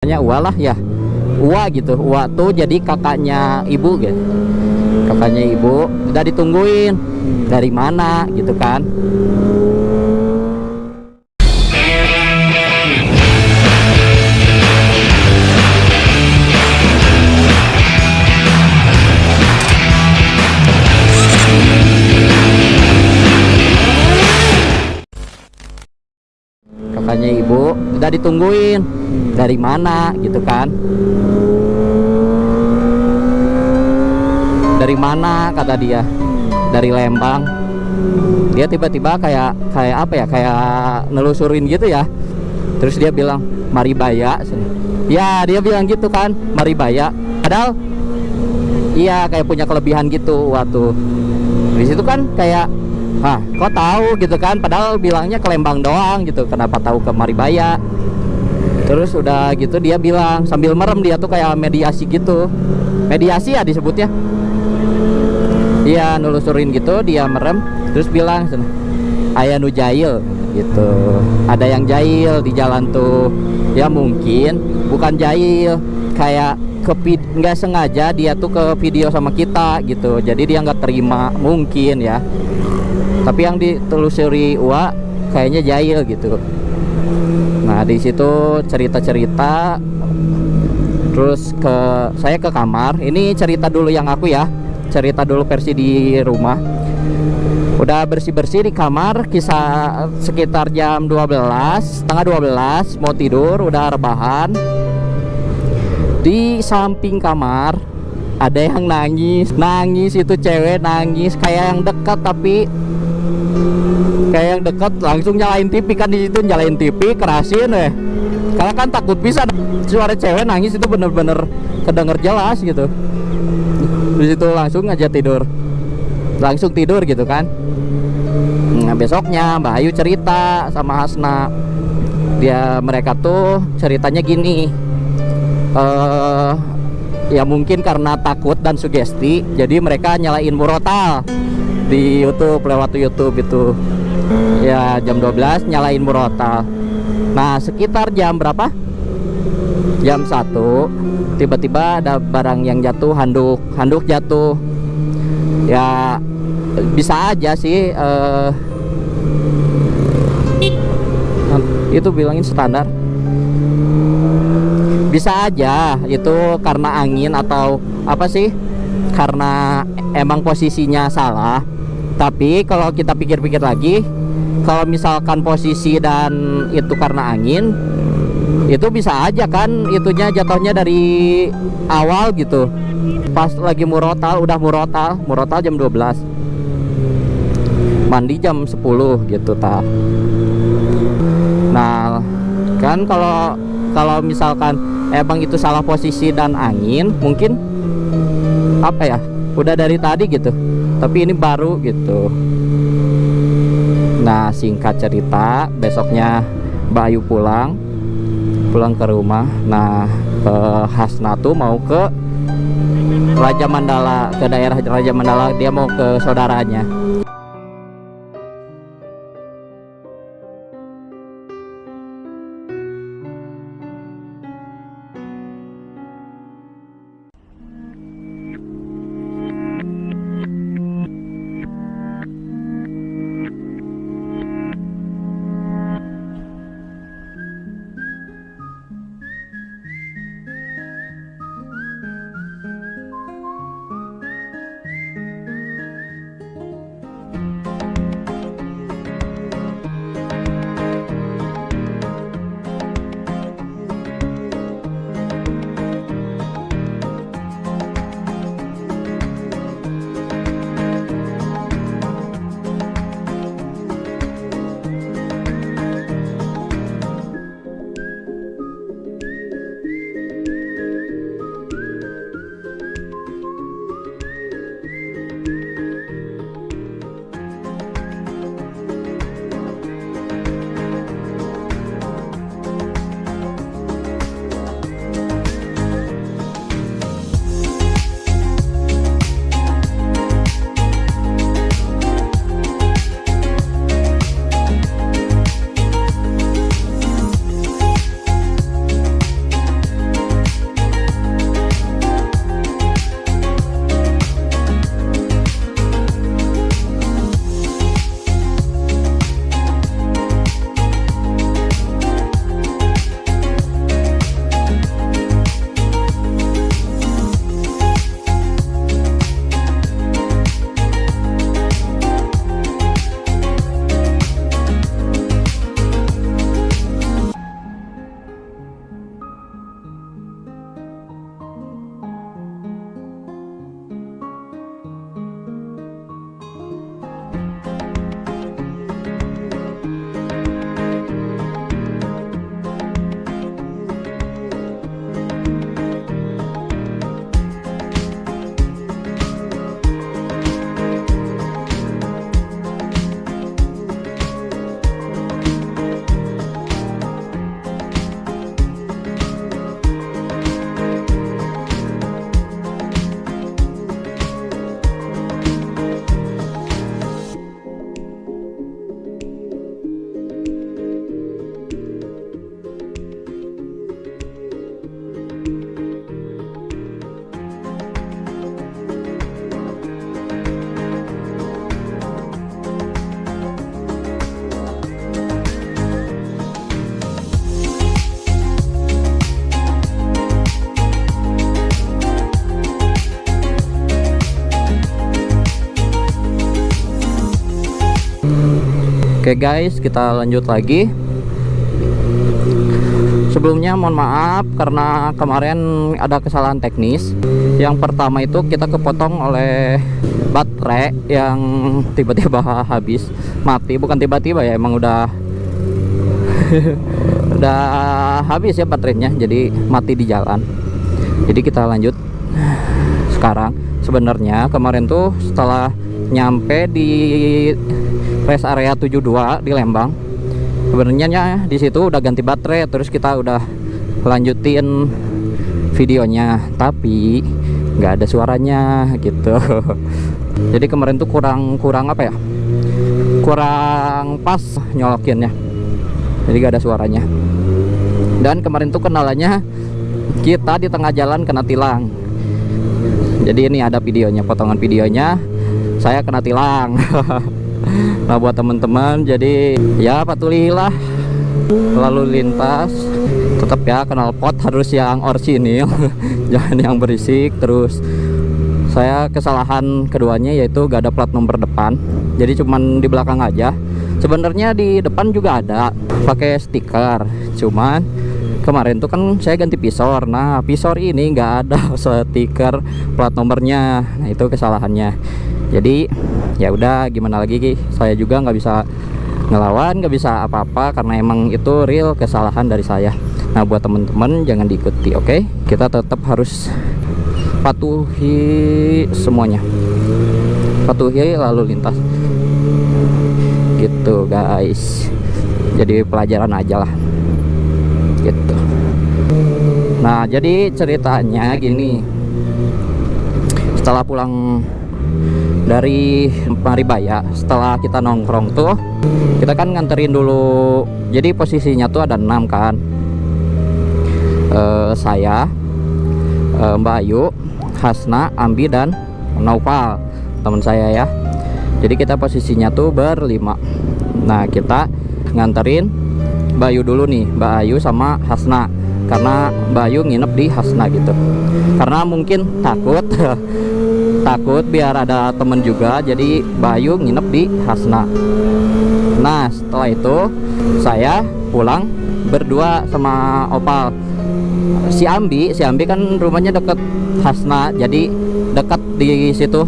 Namanya Uwa lah ya, Uwa gitu. Uwa tuh jadi kakaknya ibu gitu, kakaknya ibu. Udah ditungguin dari mana gitu kan. Kakaknya ibu udah ditungguin dari mana gitu kan. Dari mana kata dia, dari Lembang. Dia tiba-tiba kayak apa ya, kayak nelusurin gitu ya. Terus dia bilang Maribaya. Ya dia bilang gitu kan, Maribaya. Padahal iya kayak punya kelebihan gitu waktu di situ kan, kayak kok tahu gitu kan, padahal bilangnya ke Lembang doang gitu, kenapa tahu ke Maribaya. Terus udah gitu dia bilang sambil merem, dia tuh kayak mediasi gitu, mediasi ya disebutnya. Iya nelusurin gitu, dia merem terus bilang aya nu jahil gitu, ada yang jahil di jalan tuh. Ya mungkin bukan jahil, kayak nggak sengaja dia tuh ke video sama kita gitu, jadi dia nggak terima mungkin ya. Tapi yang ditelusuri Uwa kayaknya jahil gitu. Nah di situ cerita-cerita, terus saya ke kamar. Ini cerita dulu yang aku ya, cerita dulu versi di rumah. Udah bersih-bersih di kamar, kisah sekitar jam 12, setengah 12 mau tidur, udah rebahan. Di samping kamar ada yang nangis itu cewek nangis kayak yang dekat, tapi kayak yang dekat langsung nyalain TV kan, di situ nyalain TV kerasin karena kan takut bisa suara cewek nangis itu bener-bener kedenger jelas gitu. Di situ langsung aja tidur, langsung tidur gitu kan. Nah besoknya Mbak Ayu cerita sama Hasna, mereka tuh ceritanya gini. Ya mungkin karena takut dan sugesti, jadi mereka nyalain murotal di YouTube, lewat YouTube itu ya jam 12 nyalain murotal. Nah sekitar jam berapa, jam 1 tiba-tiba ada barang yang jatuh, handuk jatuh. Ya bisa aja sih itu bilangin standar, bisa aja itu karena angin atau apa sih, karena emang posisinya salah. Tapi kalau kita pikir-pikir lagi, kalau misalkan posisi dan itu karena angin, itu bisa aja kan itunya jatuhnya dari awal gitu, pas lagi murotal. Udah murotal jam 12, mandi jam 10 gitu ta. Nah kan kalau misalkan emang itu salah posisi dan angin, mungkin apa ya, udah dari tadi gitu, tapi ini baru gitu. Nah singkat cerita, besoknya Mbak Ayu pulang ke rumah. Nah Hasna tuh mau ke Raja Mandala, ke daerah Raja Mandala, dia mau ke saudaranya. Oke guys, kita lanjut lagi. Sebelumnya mohon maaf karena kemarin ada kesalahan teknis. Yang pertama itu kita kepotong oleh baterai yang tiba-tiba habis, mati. Bukan tiba-tiba ya, emang udah udah habis ya baterainya, jadi mati di jalan. Jadi kita lanjut sekarang. Sebenarnya kemarin tuh setelah nyampe di rest area 72 di Lembang, sebenarnya di situ udah ganti baterai, terus kita udah lanjutin videonya, tapi nggak ada suaranya gitu. Jadi kemarin tuh kurang apa ya, kurang pas nyolokinnya, jadi nggak ada suaranya. Dan kemarin tuh kendalanya kita di tengah jalan kena tilang. Jadi ini ada videonya, potongan videonya, saya kena tilang. Nah buat teman-teman, jadi ya patuhilah lalu lintas, tetap ya knalpot harus yang orsinil, jangan yang berisik. Terus saya kesalahan keduanya yaitu gak ada plat nomor depan, jadi cuman di belakang aja. Sebenarnya di depan juga ada pakai stiker, cuman kemarin tuh kan saya ganti visor. Nah visor ini nggak ada stiker plat nomornya, nah itu kesalahannya. Jadi ya udah, gimana lagi, saya juga nggak bisa ngelawan, nggak bisa apa-apa karena emang itu real kesalahan dari saya. Nah buat temen-temen jangan diikuti, oke? Kita tetap harus patuhi semuanya, patuhi lalu lintas gitu guys. Jadi pelajaran aja lah gitu. Nah jadi ceritanya gini, setelah pulang dari Maribaya, setelah kita nongkrong tuh, kita kan nganterin dulu. Jadi posisinya tuh ada 6 kan, saya, Mbak Ayu, Hasna, Ambi, dan Naufal, teman saya ya. Jadi kita posisinya tuh berlima. Nah kita nganterin Mbak Ayu dulu nih, Mbak Ayu sama Hasna, karena Mbak Ayu nginep di Hasna gitu, karena mungkin takut takut biar ada temen juga, jadi Mbak Ayu nginep di Hasna. Nah setelah itu saya pulang berdua sama Opal. Si Ambi kan rumahnya deket Hasna, jadi dekat di situ,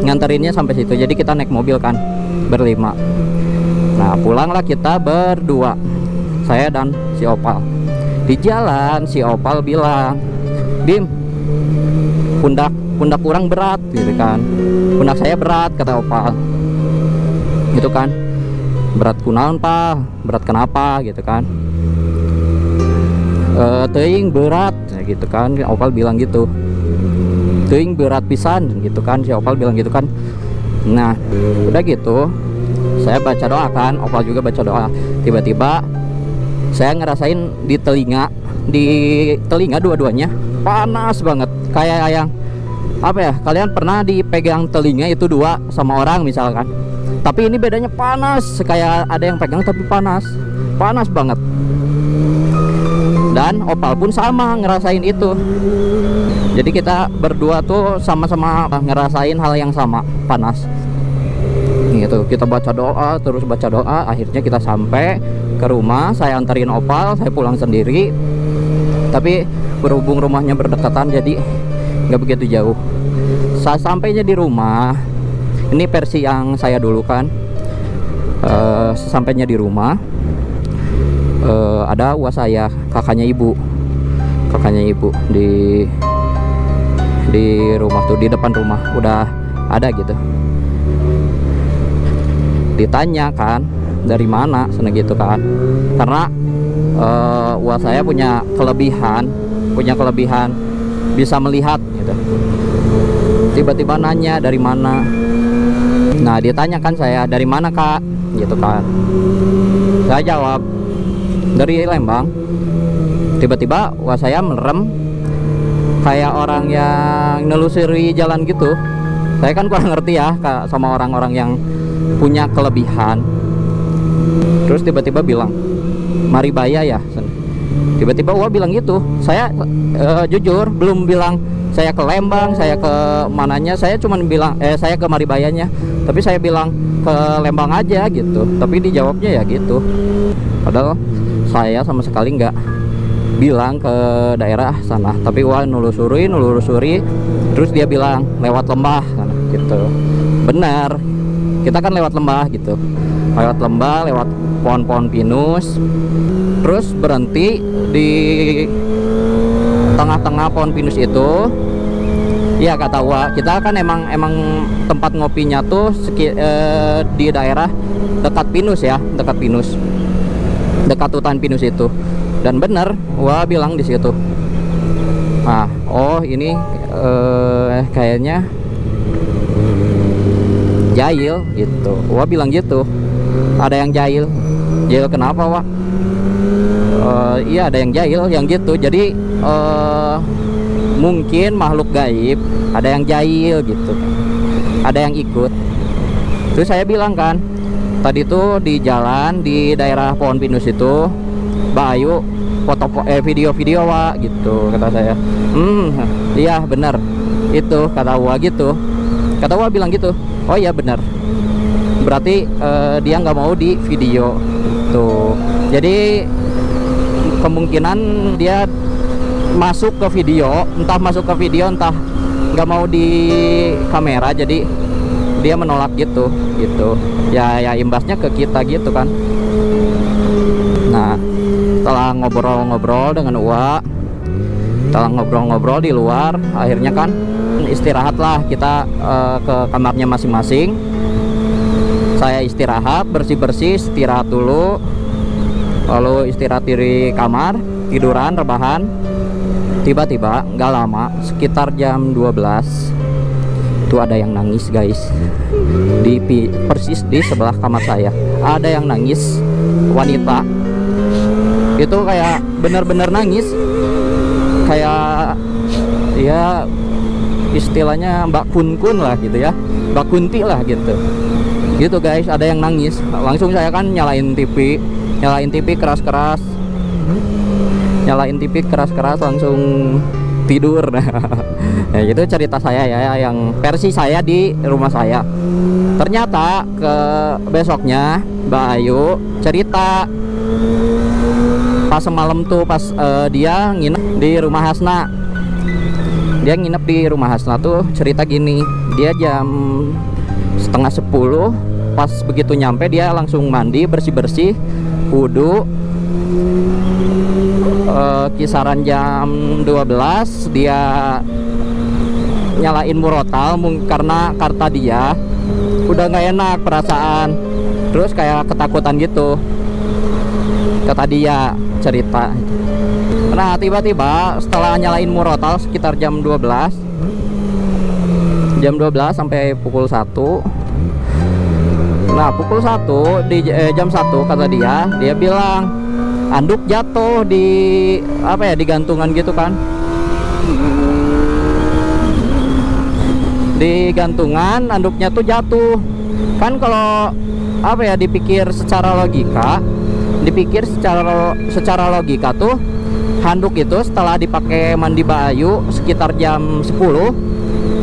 nganterinnya sampai situ. Jadi kita naik mobil kan berlima. Nah pulanglah kita berdua, saya dan si Opal. Di jalan si Opal bilang, "Bim, pundak kurang berat," gitu kan. "Pundak saya berat," kata Opal gitu kan. "Berat kunaon Pak? Berat kenapa?" gitu kan. "Teuing berat," gitu kan. Opal bilang gitu. "Teuing berat pisan," gitu kan. Si Opal bilang gitu kan. Nah udah gitu saya baca doa kan, Opal juga baca doa. Tiba-tiba saya ngerasain di telinga dua-duanya panas banget, kayak yang apa ya, kalian pernah dipegang telinga itu dua sama orang misalkan, tapi ini bedanya panas, kayak ada yang pegang tapi panas banget. Dan Opal pun sama ngerasain itu. Jadi kita berdua tuh sama-sama ngerasain hal yang sama, panas gitu. Kita baca doa, terus baca doa, akhirnya kita sampai ke rumah. Saya anterin Opal, saya pulang sendiri, tapi berhubung rumahnya berdekatan jadi nggak begitu jauh. Saat sampainya di rumah, ini versi yang saya dulu kan, sampainya di rumah, ada uas saya, kakaknya ibu di rumah tuh, di depan rumah udah ada gitu. Ditanya kan dari mana sana gitu kan, karena uas saya punya kelebihan bisa melihat gitu. Tiba-tiba nanya dari mana. Nah ditanya kan saya, "Dari mana Kak?" gitu kan. Saya jawab, "Dari Lembang." Tiba-tiba uas saya merem, kayak orang yang nelusuri jalan gitu. Saya kan kurang ngerti ya Kak sama orang-orang yang punya kelebihan. Terus tiba-tiba bilang, "Maribaya ya?" Tiba-tiba Wah bilang gitu. Saya jujur belum bilang saya ke Lembang, saya ke mananya, saya cuman bilang saya ke Maribayanya, tapi saya bilang ke Lembang aja gitu, tapi dijawabnya ya gitu. Padahal saya sama sekali nggak bilang ke daerah sana, tapi wah nelusuri, terus dia bilang lewat lembah kan, gitu. Benar, kita kan lewat lembah gitu, lewat pohon-pohon pinus, terus berhenti di tengah-tengah pohon pinus itu. Ya kata gua, kita kan emang tempat ngopinya tuh di daerah dekat pinus ya, dekat hutan pinus itu. Dan bener, gua bilang di situ. Nah, oh ini kayaknya jahil gitu. Gua bilang gitu. Ada yang jahil kenapa, Wak? Iya ada yang jahil yang gitu. Jadi mungkin makhluk gaib, ada yang jahil gitu, ada yang ikut. Terus saya bilang kan, tadi tuh di jalan di daerah pohon pinus itu, Mbak Ayu foto video-video Wak gitu, kata saya. Iya bener itu, kata Wak gitu. Kata Wak bilang gitu. Oh iya bener, berarti dia nggak mau di video tuh. Jadi kemungkinan dia masuk ke video, entah nggak mau di kamera, jadi dia menolak gitu ya imbasnya ke kita gitu kan. Nah setelah ngobrol dengan Uwa, setelah ngobrol di luar, akhirnya kan istirahat lah kita ke kamarnya masing-masing. Saya istirahat, bersih-bersih, istirahat dulu, lalu istirahat di kamar, tiduran, rebahan. Tiba-tiba nggak lama, sekitar jam 12 itu ada yang nangis guys, persis di sebelah kamar saya ada yang nangis, wanita itu kayak bener-bener nangis, kayak ya istilahnya Mbak Kun lah gitu ya, Mbak Kunti lah gitu guys. Ada yang nangis, langsung saya kan nyalain TV keras-keras, langsung tidur. Ya, itu cerita saya ya, yang versi saya di rumah saya. Ternyata ke besoknya Mbak Ayu cerita pas semalam tuh, pas dia nginep di rumah Hasna. Dia nginep di rumah Hasna tuh cerita gini, dia jam setengah 10 pas begitu nyampe dia langsung mandi, bersih-bersih, wudu. Kisaran jam 12 dia nyalain murotal karena kata dia udah nggak enak perasaan, terus kayak ketakutan gitu, kata dia cerita. Nah tiba-tiba setelah nyalain murotal sekitar jam 12 sampai pukul 1. Nah pukul 1 di jam 1 kata dia bilang anduk jatuh di apa ya, di gantungan gitu kan, di gantungan anduknya tuh jatuh kan. Kalau apa ya, dipikir secara logika tuh handuk itu setelah dipakai mandi Mbak Ayu sekitar jam 10,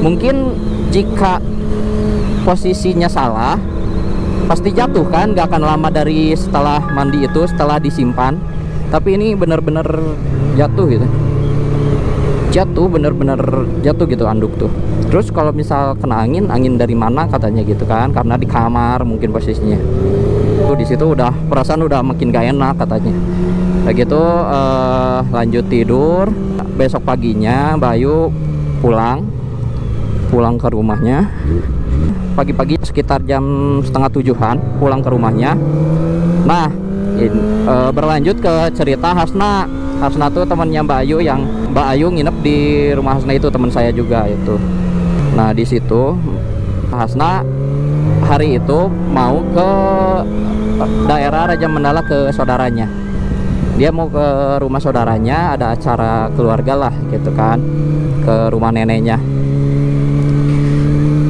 mungkin jika posisinya salah pasti jatuh kan, gak akan lama dari setelah mandi itu, setelah disimpan. Tapi ini bener-bener jatuh gitu, bener-bener jatuh gitu anduk tuh. Terus kalau misal kena angin dari mana katanya gitu kan, karena di kamar mungkin posisinya tuh. Di situ udah perasaan udah makin gak enak katanya. Kayak gitu lanjut tidur. Besok paginya Mbak Ayu pulang ke rumahnya pagi-pagi sekitar jam setengah 7-an pulang ke rumahnya. Nah berlanjut ke cerita Hasna tuh temannya Mbak Ayu, yang Mbak Ayu nginep di rumah Hasna itu, teman saya juga itu. Nah di situ Hasna hari itu mau ke daerah Raja Mandala ke saudaranya. Dia mau ke rumah saudaranya, ada acara keluarga lah gitu kan, ke rumah neneknya.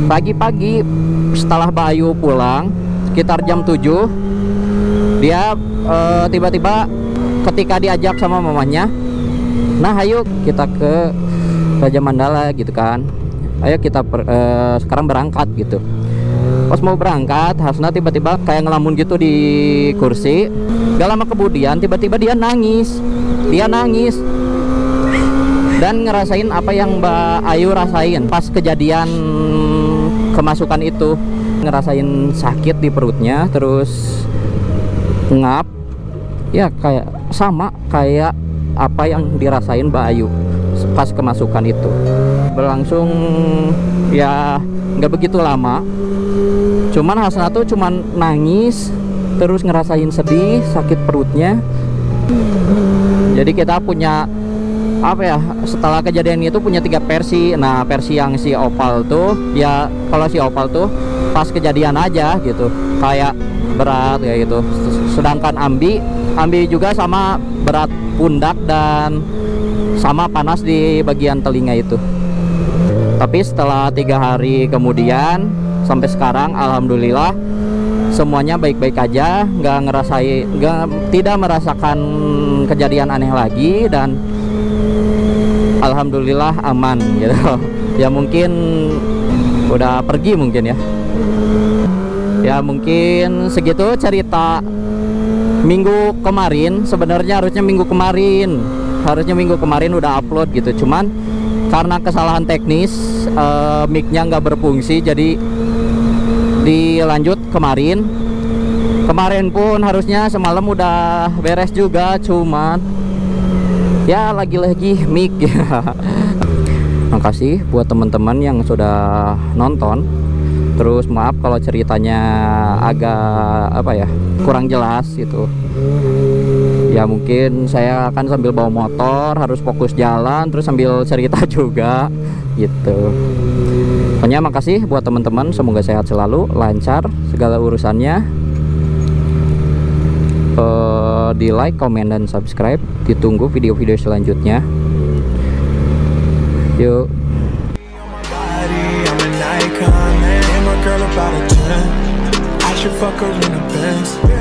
Pagi-pagi setelah Mbak Ayu pulang sekitar jam 7, dia tiba-tiba ketika diajak sama mamanya, nah ayo kita ke Raja Mandala gitu kan. Ayo kita sekarang berangkat gitu. Pas mau berangkat, Hasna tiba-tiba kayak ngelamun gitu di kursi. Gak lama kemudian tiba-tiba dia nangis. Dan ngerasain apa yang Mbak Ayu rasain pas kejadian kemasukan itu. Ngerasain sakit di perutnya, terus ngap. Ya kayak sama kayak apa yang dirasain Mbak Ayu pas kemasukan itu. Berlangsung ya nggak begitu lama. Cuman Hasna tuh cuman nangis, terus ngerasain sedih, sakit perutnya. Jadi kita punya apa ya, setelah kejadian itu punya 3 versi. Nah, versi yang si Opal tuh ya, kalau si Opal tuh pas kejadian aja gitu, kayak berat kayak gitu. Sedangkan Ambi juga sama berat pundak dan sama panas di bagian telinga itu. Tapi setelah 3 hari kemudian sampai sekarang alhamdulillah semuanya baik-baik aja, tidak merasakan kejadian aneh lagi, dan alhamdulillah aman gitu. Ya mungkin udah pergi mungkin ya. Ya mungkin segitu cerita minggu kemarin. Sebenarnya harusnya minggu kemarin udah upload gitu, cuman karena kesalahan teknis mic-nya nggak berfungsi, jadi dilanjut kemarin pun harusnya semalam udah beres juga, cuman ya lagi-lagi mic ya. Makasih buat teman-teman yang sudah nonton. Terus maaf kalau ceritanya agak apa ya, kurang jelas gitu. Ya mungkin saya akan sambil bawa motor, harus fokus jalan terus sambil cerita juga gitu. Pokoknya makasih buat teman-teman, semoga sehat selalu, lancar segala urusannya. Di like, comment, dan subscribe. Ditunggu video-video selanjutnya. Yuk. Girl about a 10, I should fuck her in a Benz.